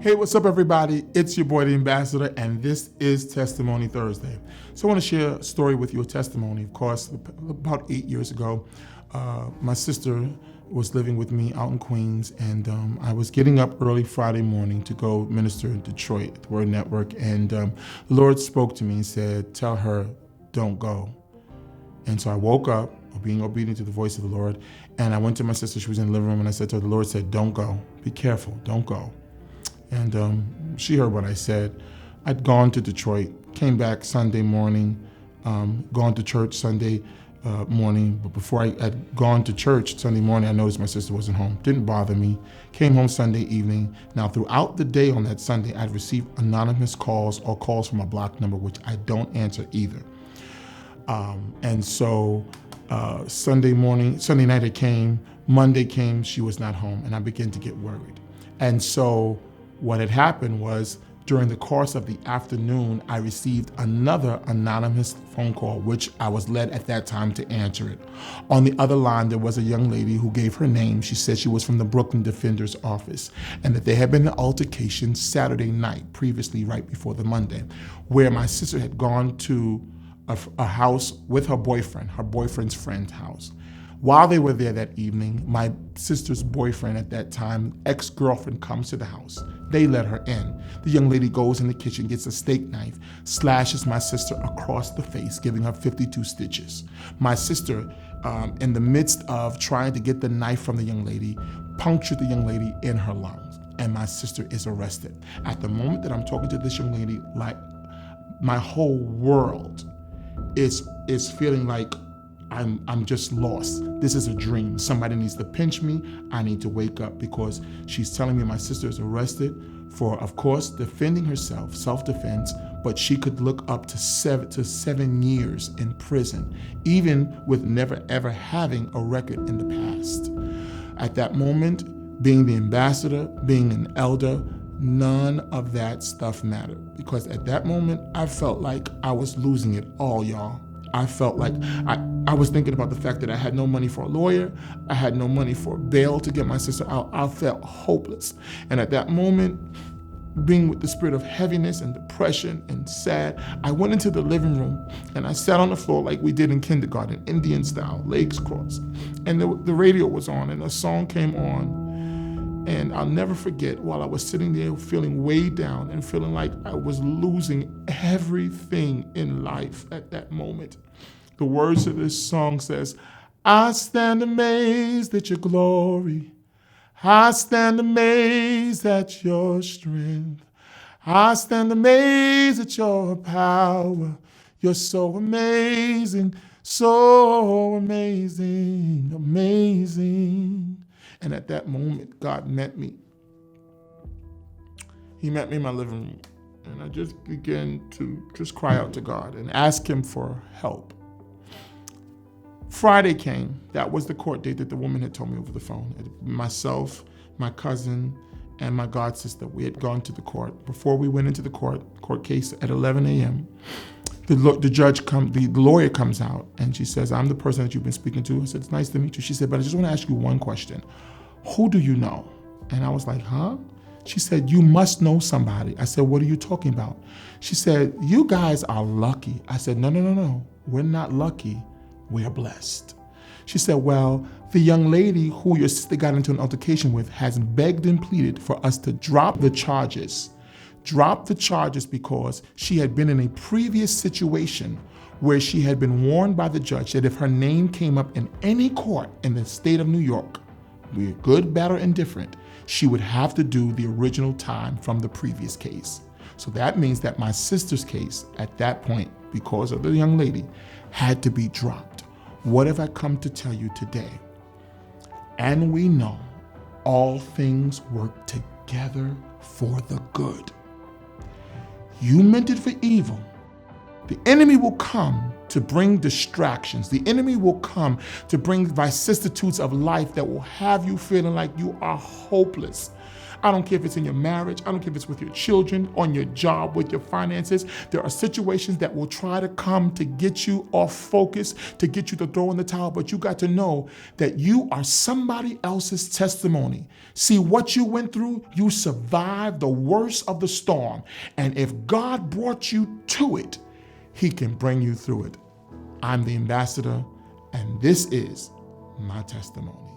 Hey, what's up, everybody? It's your boy, the Ambassador, and this is Testimony Thursday. So I want to share a story with you, a testimony. Of course, about 8 years ago, my sister was living with me out in Queens, and I was getting up early Friday morning to go minister in Detroit at the Word Network, and the Lord spoke to me and said, tell her, don't go. And so I woke up, being obedient to the voice of the Lord, and I went to my sister. She was in the living room, and I said to her, the Lord said, don't go. Be careful. Don't go. And she heard what I said. I'd gone to Detroit, came back Sunday morning, gone to church Sunday morning. But before I had gone to church Sunday morning, I noticed my sister wasn't home. Didn't bother me. Came home Sunday evening. Now, throughout the day on that Sunday, I'd received anonymous calls or calls from a block number, which I don't answer either. And so Sunday night it came, Monday came, she was not home, and I began to get worried. And so what had happened was, during the course of the afternoon, I received another anonymous phone call, which I was led at that time to answer it. On the other line, there was a young lady who gave her name. She said she was from the Brooklyn Defender's office, and that there had been an altercation Saturday night, previously right before the Monday, where my sister had gone to a house with her boyfriend's friend's house. While they were there that evening, my sister's boyfriend at that time, ex-girlfriend, comes to the house. They let her in. The young lady goes in the kitchen, gets a steak knife, slashes my sister across the face, giving her 52 stitches. My sister, in the midst of trying to get the knife from the young lady, punctured the young lady in her lungs, and my sister is arrested. At the moment that I'm talking to this young lady, like, my whole world is feeling like I'm just lost. This is a dream. Somebody needs to pinch me. I need to wake up, because she's telling me my sister is arrested for, of course, defending herself, self-defense, but she could look up to 7 years in prison, even with never ever having a record in the past. At that moment, being the ambassador, being an elder, none of that stuff mattered, because at that moment, I felt like I was losing it all, y'all. I felt like I was thinking about the fact that I had no money for a lawyer. I had no money for bail to get my sister out. I felt hopeless. And at that moment, being with the spirit of heaviness and depression and sad, I went into the living room and I sat on the floor like we did in kindergarten, Indian style, legs crossed. And the radio was on and a song came on. And I'll never forget, while I was sitting there feeling weighed down and feeling like I was losing everything in life at that moment, the words of this song says, I stand amazed at your glory. I stand amazed at your strength. I stand amazed at your power. You're so amazing, amazing. And at that moment, God met me. He met me in my living room. And I just began to just cry out to God and ask him for help. Friday came. That was the court date that the woman had told me over the phone. Myself, my cousin, and my god sister, we had gone to the court. Before we went into the court case at 11 a.m., the lawyer comes out, and she says, I'm the person that you've been speaking to. I said, it's nice to meet you. She said, but I just want to ask you one question. Who do you know? And I was like, huh? She said, you must know somebody. I said, what are you talking about? She said, you guys are lucky. I said, no. We're not lucky. We're blessed. She said, well, the young lady who your sister got into an altercation with has begged and pleaded for us to drop the charges. Drop the charges because she had been in a previous situation where she had been warned by the judge that if her name came up in any court in the state of New York, be it good, bad, or indifferent, she would have to do the original time from the previous case. So that means that my sister's case at that point, because of the young lady, had to be dropped. What have I come to tell you today? And we know all things work together for the good. You meant it for evil. The enemy will come to bring distractions. The enemy will come to bring vicissitudes of life that will have you feeling like you are hopeless. I don't care if it's in your marriage. I don't care if it's with your children, on your job, with your finances. There are situations that will try to come to get you off focus, to get you to throw in the towel, but you got to know that you are somebody else's testimony. See, what you went through, you survived the worst of the storm. And if God brought you to it, He can bring you through it. I'm the ambassador, and this is my testimony.